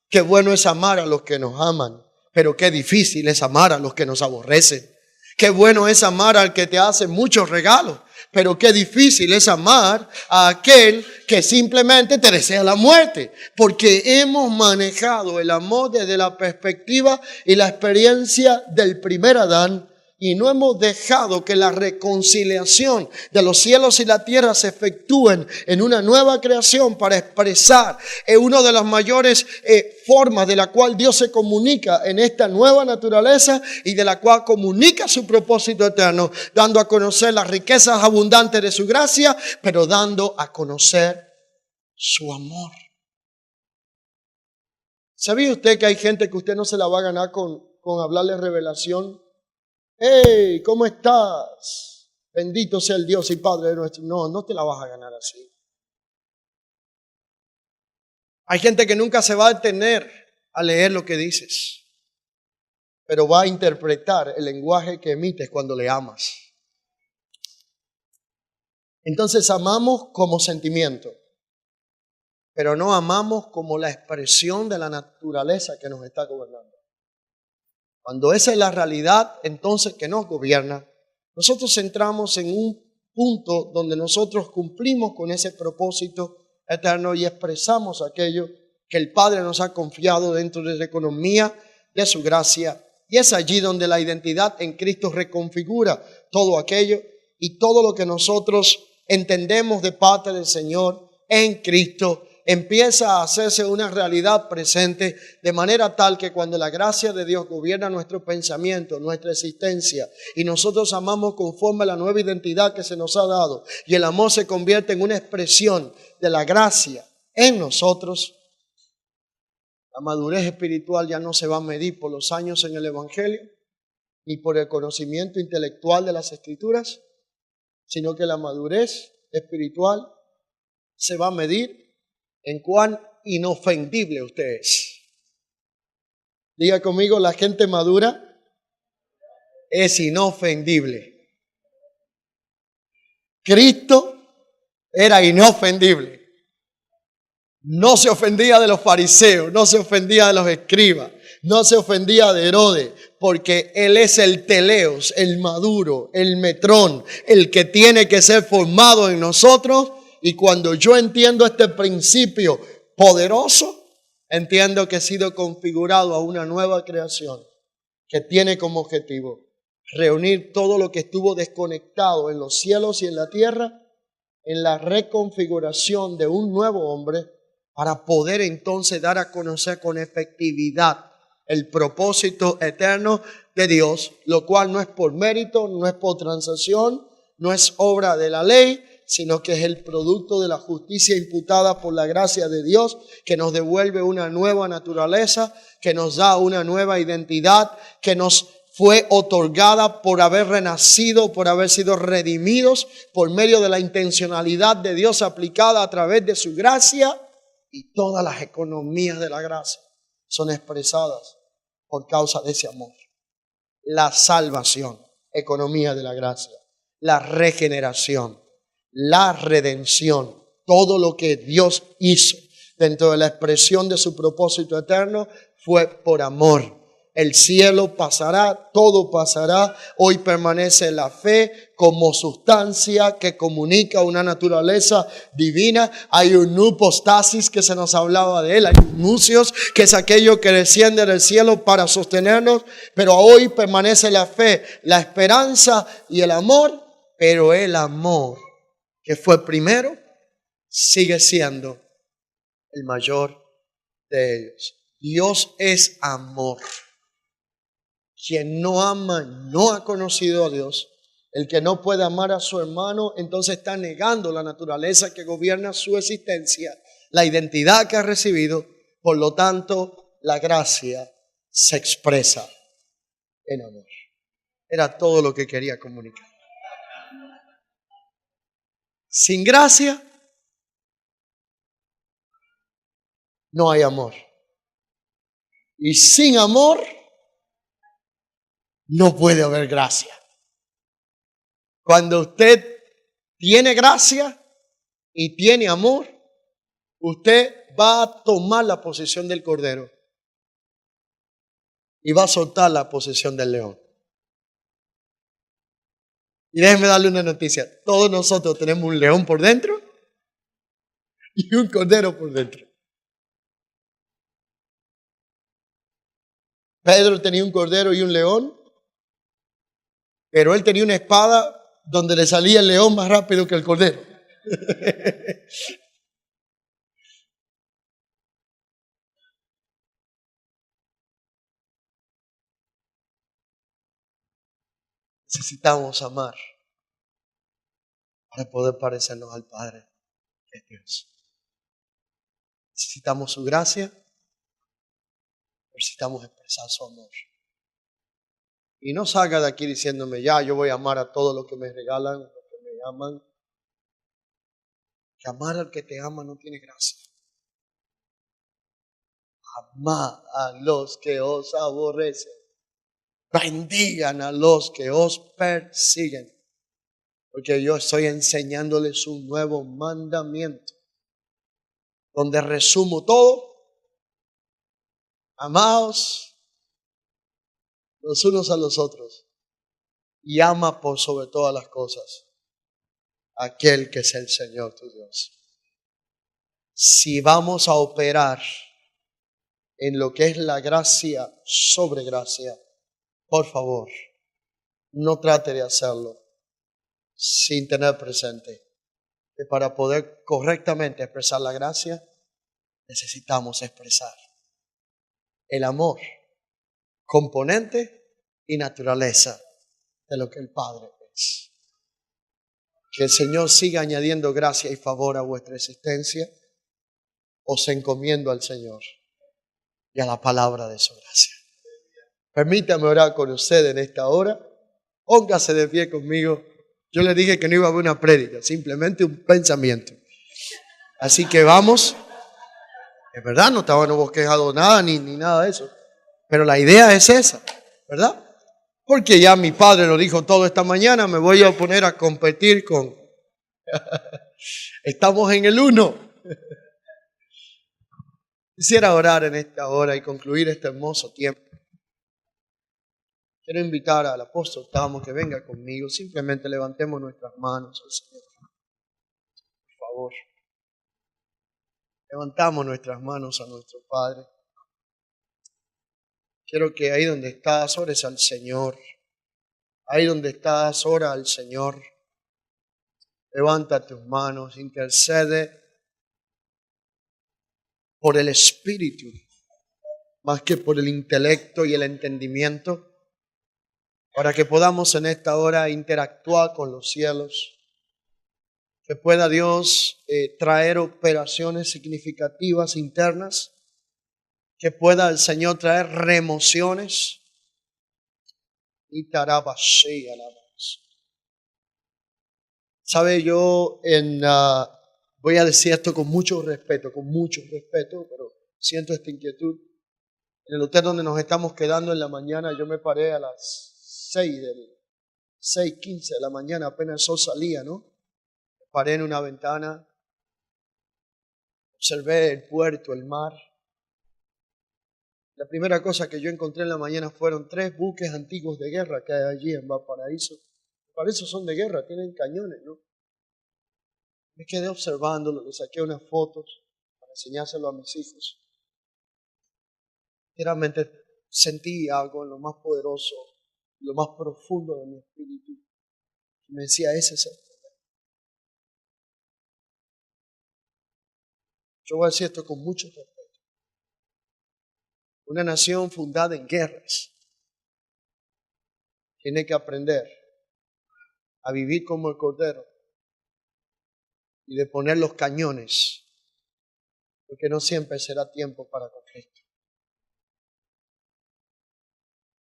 Qué bueno es amar a los que nos aman, pero qué difícil es amar a los que nos aborrecen. Qué bueno es amar al que te hace muchos regalos, pero qué difícil es amar a aquel que simplemente te desea la muerte. Porque hemos manejado el amor desde la perspectiva y la experiencia del primer Adán, y no hemos dejado que la reconciliación de los cielos y la tierra se efectúen en una nueva creación para expresar una de las mayores formas de la cual Dios se comunica en esta nueva naturaleza y de la cual comunica su propósito eterno, dando a conocer las riquezas abundantes de su gracia, pero dando a conocer su amor. ¿Sabía usted que hay gente que usted no se la va a ganar con hablarle revelación? Hey, ¿cómo estás? Bendito sea el Dios y Padre de nuestro. No te la vas a ganar así. Hay gente que nunca se va a detener a leer lo que dices, pero va a interpretar el lenguaje que emites cuando le amas. Entonces amamos como sentimiento, pero no amamos como la expresión de la naturaleza que nos está gobernando. Cuando esa es la realidad, entonces, que nos gobierna, nosotros entramos en un punto donde nosotros cumplimos con ese propósito eterno y expresamos aquello que el Padre nos ha confiado dentro de la economía de su gracia. Y es allí donde la identidad en Cristo reconfigura todo aquello y todo lo que nosotros entendemos de parte del Señor en Cristo empieza a hacerse una realidad presente, de manera tal que cuando la gracia de Dios gobierna nuestro pensamiento, nuestra existencia, y nosotros amamos conforme a la nueva identidad que se nos ha dado, y el amor se convierte en una expresión de la gracia en nosotros, la madurez espiritual ya no se va a medir por los años en el Evangelio, ni por el conocimiento intelectual de las Escrituras, sino que la madurez espiritual se va a medir en cuán inofendible usted es. Diga conmigo, la gente madura es inofendible. Cristo era inofendible. No se ofendía de los fariseos, no se ofendía de los escribas, no se ofendía de Herodes, porque Él es el teleos, el maduro, el metrón, el que tiene que ser formado en nosotros. Y cuando yo entiendo este principio poderoso, entiendo que he sido configurado a una nueva creación que tiene como objetivo reunir todo lo que estuvo desconectado en los cielos y en la tierra en la reconfiguración de un nuevo hombre, para poder entonces dar a conocer con efectividad el propósito eterno de Dios, lo cual no es por mérito, no es por transacción, no es obra de la ley, sino que es el producto de la justicia imputada por la gracia de Dios, que nos devuelve una nueva naturaleza, que nos da una nueva identidad, que nos fue otorgada por haber renacido, por haber sido redimidos por medio de la intencionalidad de Dios aplicada a través de su gracia. Y todas las economías de la gracia son expresadas por causa de ese amor. La salvación, economía de la gracia. La regeneración, la redención. Todo lo que Dios hizo dentro de la expresión de su propósito eterno fue por amor. El cielo pasará, todo pasará. Hoy permanece la fe como sustancia que comunica una naturaleza divina. Hay un nupostasis que se nos hablaba de él. Hay un nucios, que es aquello que desciende del cielo para sostenernos. Pero hoy permanece la fe, la esperanza y el amor. Pero el amor que fue primero sigue siendo el mayor de ellos. Dios es amor. Quien no ama no ha conocido a Dios. El que no puede amar a su hermano, entonces está negando la naturaleza que gobierna su existencia, la identidad que ha recibido. Por lo tanto, la gracia se expresa en amor. Era todo lo que quería comunicar. Sin gracia no hay amor. Y sin amor no puede haber gracia. Cuando usted tiene gracia y tiene amor, usted va a tomar la posición del cordero y va a soltar la posición del león. Y déjenme darle una noticia. Todos nosotros tenemos un león por dentro y un cordero por dentro. Pedro tenía un cordero y un león, pero él tenía una espada donde le salía el león más rápido que el cordero. Necesitamos amar para poder parecernos al Padre, que es Dios. Necesitamos su gracia, necesitamos expresar su amor. Y no salga de aquí diciéndome, ya, yo voy a amar a todos los que me regalan, los que me aman. Que amar al que te ama no tiene gracia. Amad a los que os aborrecen. Bendigan a los que os persiguen. Porque yo estoy enseñándoles un nuevo mandamiento, donde resumo todo. Amaos los unos a los otros y ama por sobre todas las cosas a aquel que es el Señor tu Dios. Si vamos a operar en lo que es la gracia sobre gracia, por favor, no trate de hacerlo sin tener presente que para poder correctamente expresar la gracia, necesitamos expresar el amor, componente y naturaleza de lo que el Padre es. Que el Señor siga añadiendo gracia y favor a vuestra existencia. Os encomiendo al Señor y a la palabra de su gracia. Permítame orar con usted en esta hora. Póngase de pie conmigo. Yo le dije que no iba a haber una prédica, simplemente un pensamiento. Así que vamos. Es verdad, no estábamos bosquejando nada ni nada de eso. Pero la idea es esa, ¿verdad? Porque ya mi padre lo dijo todo esta mañana, me voy a poner a competir con... Estamos en el 1. Quisiera orar en esta hora y concluir este hermoso tiempo. Quiero invitar al apóstol Tamo que venga conmigo. Simplemente levantemos nuestras manos al Señor. Por favor. Levantamos nuestras manos a nuestro Padre. Quiero que ahí donde estás, ores al Señor. Ahí donde estás, ora al Señor. Levanta tus manos, intercede por el Espíritu, más que por el intelecto y el entendimiento, para que podamos en esta hora interactuar con los cielos, que pueda Dios traer operaciones significativas internas, que pueda el Señor traer remociones y tarabashe alabas. Sabe, yo voy a decir esto con mucho respeto, pero siento esta inquietud. En el hotel donde nos estamos quedando en la mañana, yo me paré a las 6:15 de la mañana, apenas el sol salía, ¿no? Me paré en una ventana, observé el puerto, el mar. La primera cosa que yo encontré en la mañana fueron 3 buques antiguos de guerra que hay allí en Valparaíso. Para eso son de guerra, tienen cañones, ¿no? Me quedé observándolo, le saqué unas fotos para enseñárselo a mis hijos. Realmente sentí algo en lo más poderoso, en lo más profundo de mi espíritu. Y me decía, ese es el problema. Yo voy a decir esto con mucho respeto. Una nación fundada en guerras tiene que aprender a vivir como el Cordero y de poner los cañones, porque no siempre será tiempo para conflicto.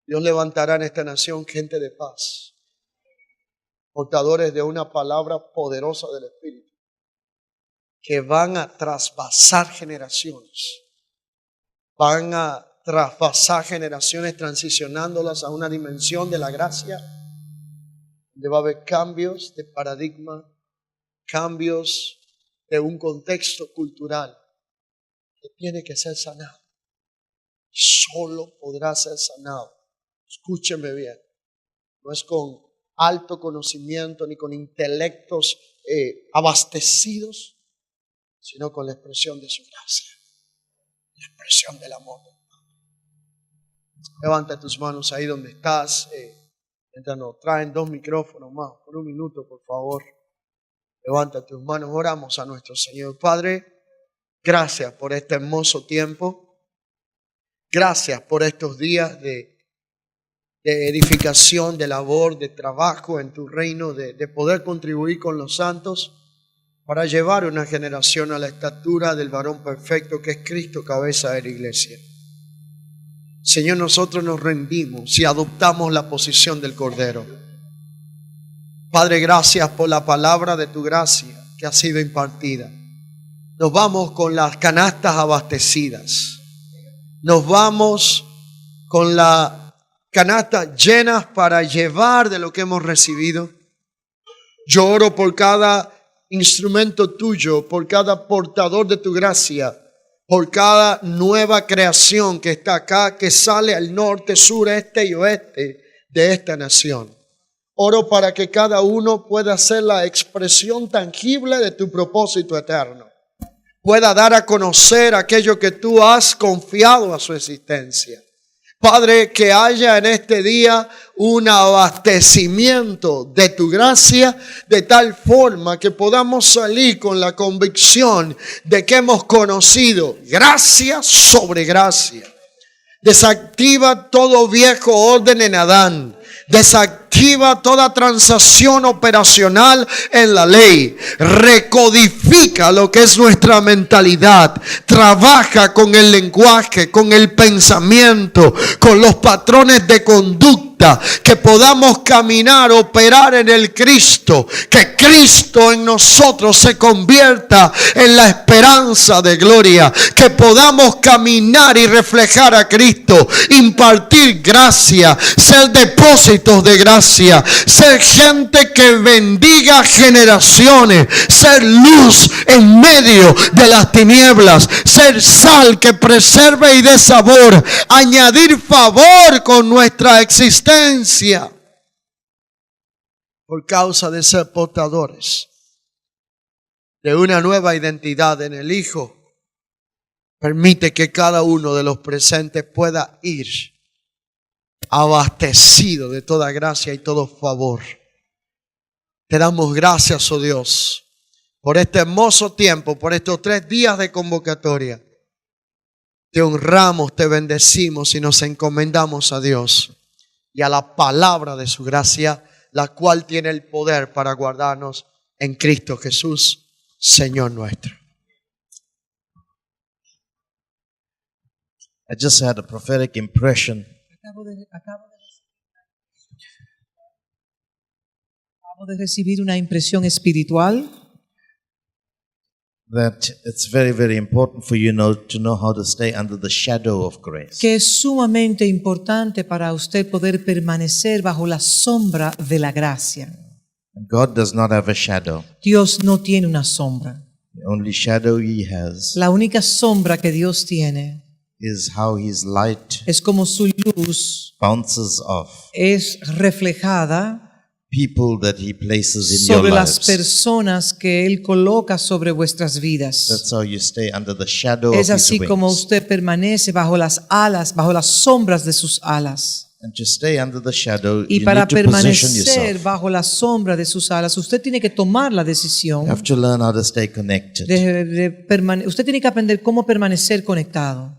Dios levantará en esta nación gente de paz, portadores de una palabra poderosa del Espíritu, que van a traspasar generaciones, van a traspasar generaciones transicionándolas a una dimensión de la gracia, donde va a haber cambios de paradigma, cambios de un contexto cultural que tiene que ser sanado. Solo podrá ser sanado. Escúcheme bien. No es con alto conocimiento ni con intelectos abastecidos, sino con la expresión de su gracia, la expresión del amor. Levanta tus manos ahí donde estás. Mientras nos traen 2 micrófonos más, por 1 minuto, por favor. Levanta tus manos, oramos a nuestro Señor. Padre, gracias por este hermoso tiempo. Gracias por estos días de edificación, de labor, de trabajo en tu reino, de poder contribuir con los santos para llevar una generación a la estatura del varón perfecto que es Cristo, cabeza de la iglesia. Señor, nosotros nos rendimos y adoptamos la posición del Cordero. Padre, gracias por la palabra de tu gracia que ha sido impartida. Nos vamos con las canastas abastecidas. Nos vamos con la canasta llenas para llevar de lo que hemos recibido. Yo oro por cada instrumento tuyo, por cada portador de tu gracia, por cada nueva creación que está acá, que sale al norte, sur, este y oeste de esta nación. Oro para que cada uno pueda ser la expresión tangible de tu propósito eterno. Pueda dar a conocer aquello que tú has confiado a su existencia. Padre, que haya en este día un abastecimiento de tu gracia, de tal forma que podamos salir con la convicción de que hemos conocido gracia sobre gracia. Desactiva todo viejo orden en Adán. Desactiva toda transacción operacional en la ley. Recodifica lo que es nuestra mentalidad. Trabaja con el lenguaje, con el pensamiento, con los patrones de conducta. Que podamos caminar, operar en el Cristo. Que Cristo en nosotros se convierta en la esperanza de gloria. Que podamos caminar y reflejar a Cristo. Impartir gracia. Ser depósitos de gracia. Ser gente que bendiga generaciones. Ser luz en medio de las tinieblas. Ser sal que preserve y dé sabor. Añadir favor con nuestra existencia. Por causa de ser portadores de una nueva identidad en el Hijo, permite que cada uno de los presentes pueda ir abastecido de toda gracia y todo favor. Te damos gracias, oh Dios, por este hermoso tiempo, por estos 3 días de convocatoria. Te honramos, te bendecimos y nos encomendamos a Dios y a la palabra de su gracia, la cual tiene el poder para guardarnos en Cristo Jesús, Señor nuestro. I just had a prophetic impression Acabo de recibir una impresión espiritual that it's very, very important for you to know how to stay under the shadow of grace. que es sumamente importante para usted poder permanecer bajo la sombra de la gracia. God does not have a shadow. Dios no tiene una sombra. The only shadow He has La única sombra que Dios tiene is how His light es como su luz bounces off es reflejada people that He places in your sobre las lives. personas que Él coloca sobre vuestras vidas. That's how you stay under the shadow Es of His así como wings. usted permanece bajo las alas, bajo las sombras de sus alas. And to stay under the shadow, Y you para need to position permanecer yourself. bajo la sombra de sus alas, usted tiene que tomar la You decisión have to learn how to stay connected. usted tiene que aprender cómo permanecer conectado.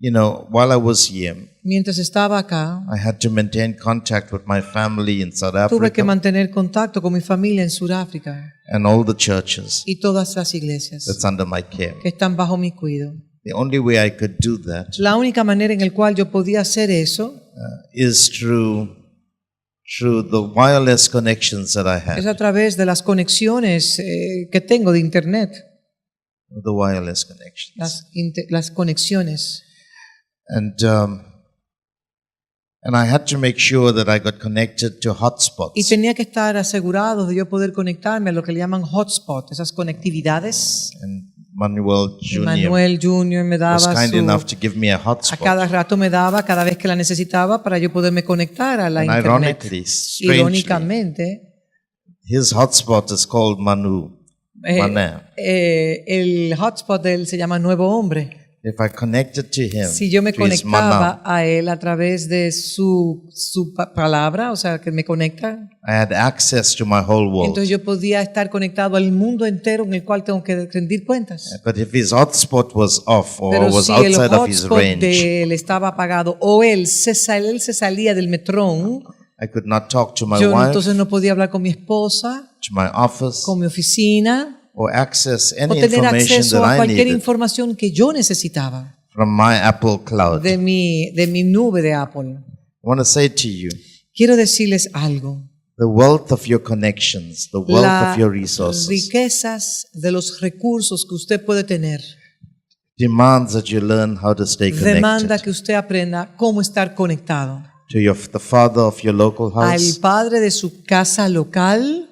You know, while I was here, Mientras estaba acá, I had to maintain contact with my family in South tuve que Africa mantener contacto con mi familia en Sudáfrica and all the churches y todas las iglesias that's under my care. que están bajo mi cuidado. The only way I could do that La única manera en la cual yo podía hacer eso is through the wireless connections that I es had. a través de las conexiones que tengo de internet, The wireless connections. las conexiones. And I had to make sure that I got connected to Y hotspots. tenía que estar asegurado de yo poder conectarme a lo que le llaman hotspot, esas conectividades. And Manuel Jr. Manuel Jr. me was daba kind enough to su, give me a a hotspot. cada rato me daba, cada vez que la necesitaba para yo poderme conectar a la And internet. ironically, strangely, Irónicamente, his hotspot is called Manu. Mané. el hotspot de él se llama Nuevo Hombre. If I connected to him, Si yo me to his conectaba mana, a él a través de su palabra, o sea, que me conecta, I had access to my whole world. entonces yo podía estar conectado al mundo entero en el cual tengo que rendir cuentas. But if his hotspot was off or Pero was si el outside of his hotspot range, de él estaba apagado o él se salía del metrón, I could not talk to my yo wife, entonces no podía hablar con mi esposa, to my office, con mi oficina, or access o any tener information acceso that a I cualquier needed información que yo necesitaba from my Apple cloud. de mi nube de Apple. I want to say to you, Quiero decirles algo. the wealth of your connections, the wealth Las of your resources, riquezas de los recursos que usted puede tener demands that you learn how to stay demanda connected que usted aprenda cómo estar conectado to the father of your local al house, padre de su casa local,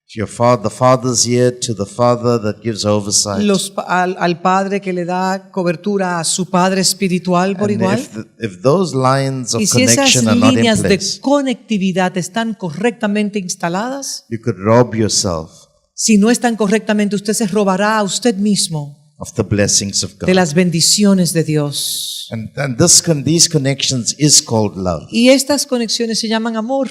to your the fathers here, to the father that gives oversight. al padre que le da cobertura a su padre espiritual por And igual. if those lines of Y si esas connection are not in líneas de place, conectividad están correctamente instaladas, you could rob yourself si no están correctamente, usted se robará a usted mismo of the blessings of de God. las bendiciones de Dios. And these connections is called love. Y estas conexiones se llaman amor.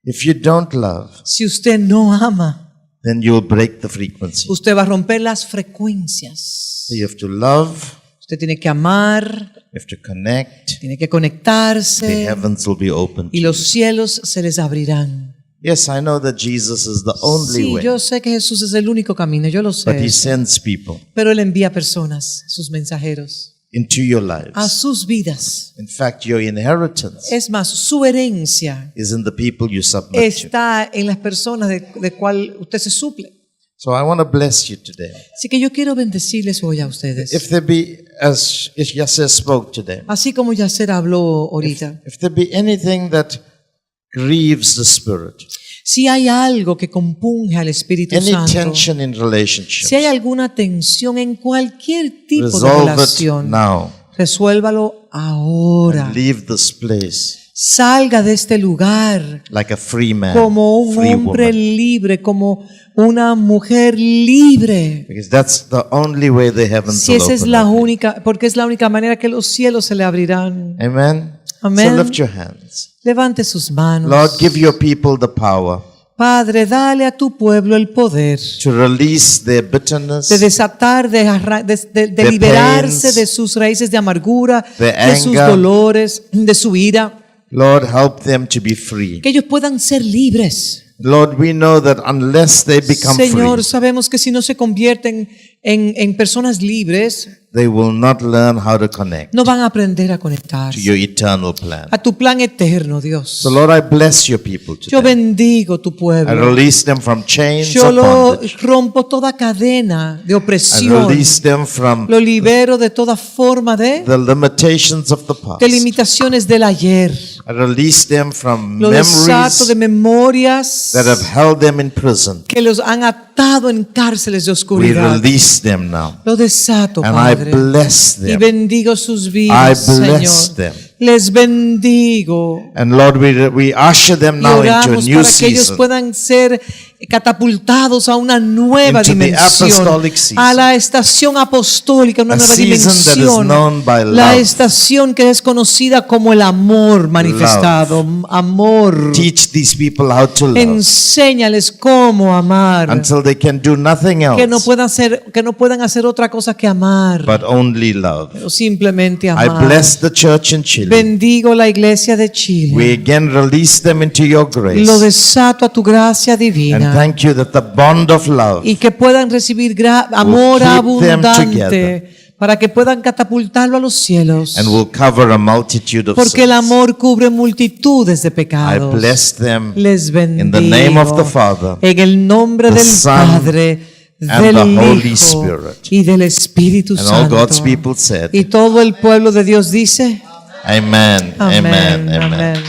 If you don't love, Si usted no ama, then you'll break the frequency. usted va a romper las frecuencias. So you have to love, Usted tiene que amar, you have to connect, tiene que the conectarse heavens will be open to y you. los cielos se les abrirán. Yes, I know that Jesus is the only Sí, way, yo sé que Jesús es el único camino, yo lo but He sé. sends people Pero Él envía personas, sus mensajeros, into your a lives. sus vidas. In fact, your inheritance Es más, su herencia is in the people you submit to. está en las personas de cual usted se suple. So I want to bless you today. Así que yo quiero bendecirles hoy a ustedes. If there be, as Yasser spoke today, Así como Yasser habló ahorita. if there be anything that grieves the Spirit, Si hay algo que compunge al Espíritu any Santo, tension in relationships, si hay alguna tensión en cualquier tipo de resolve it relación, now. resuélvalo ahora. And leave this place Salga de este lugar like a free man, como un free hombre woman. libre, como una mujer libre. Because that's the only way the heavens Si will esa es open la up. única, porque es la única manera que los cielos se le abrirán. Amen. Amén. So lift your hands. Levante sus manos. Lord, give your people the power Padre, dale a tu pueblo el poder to release their bitterness, de desatar, de Their liberarse pains, de sus raíces de amargura, their de sus anger. dolores, de su ira, Lord, help them to be free. que ellos puedan ser libres. Lord, we know that unless they become Señor, free, sabemos que si no se convierten en personas libres, they will not learn how to connect no van a aprender a to conectarse your eternal plan. a tu plan eterno, Dios. So Lord, I bless your people Yo today. bendigo tu I pueblo. release them from chains Yo of lo bondage. rompo toda cadena de I opresión. release them from Lo libero de toda forma de the limitations of the past. limitaciones del ayer. I release them from Lo desato de memories memorias that have held them in prison. que los han atado en cárceles de We oscuridad. release them now. Lo desato, And I Padre. bless Y them. bendigo sus I vidas, bless Señor. them. Les bendigo. And Lord, we usher them Y now into a oramos new para que ellos season. puedan ser catapultados a una nueva Into the dimensión, apostolic season. a la estación apostólica, una A nueva season that is dimensión, known by la love. estación que es conocida como el amor manifestado, amor. Teach these people how to love Enséñales cómo amar, until they can do nothing que no else puedan hacer otra cosa que amar, but only love. o simplemente I amar. bless the church in Chile. Bendigo la iglesia de Chile. We again release them into your grace. Lo desato a tu gracia And divina. thank you that the bond of love Y que puedan recibir amor keep them abundante together. para que puedan catapultarlo a los cielos. and will cover a multitude of Porque el sins. amor cubre multitudes de I pecados. bless them Les bendigo. in the name of the Father, en el nombre the del Son, Padre, and del the Holy Hijo Spirit. y del Espíritu And all Santo. God's people said, Y todo el pueblo de Dios dice, Amen, amen, amén, amen. amén.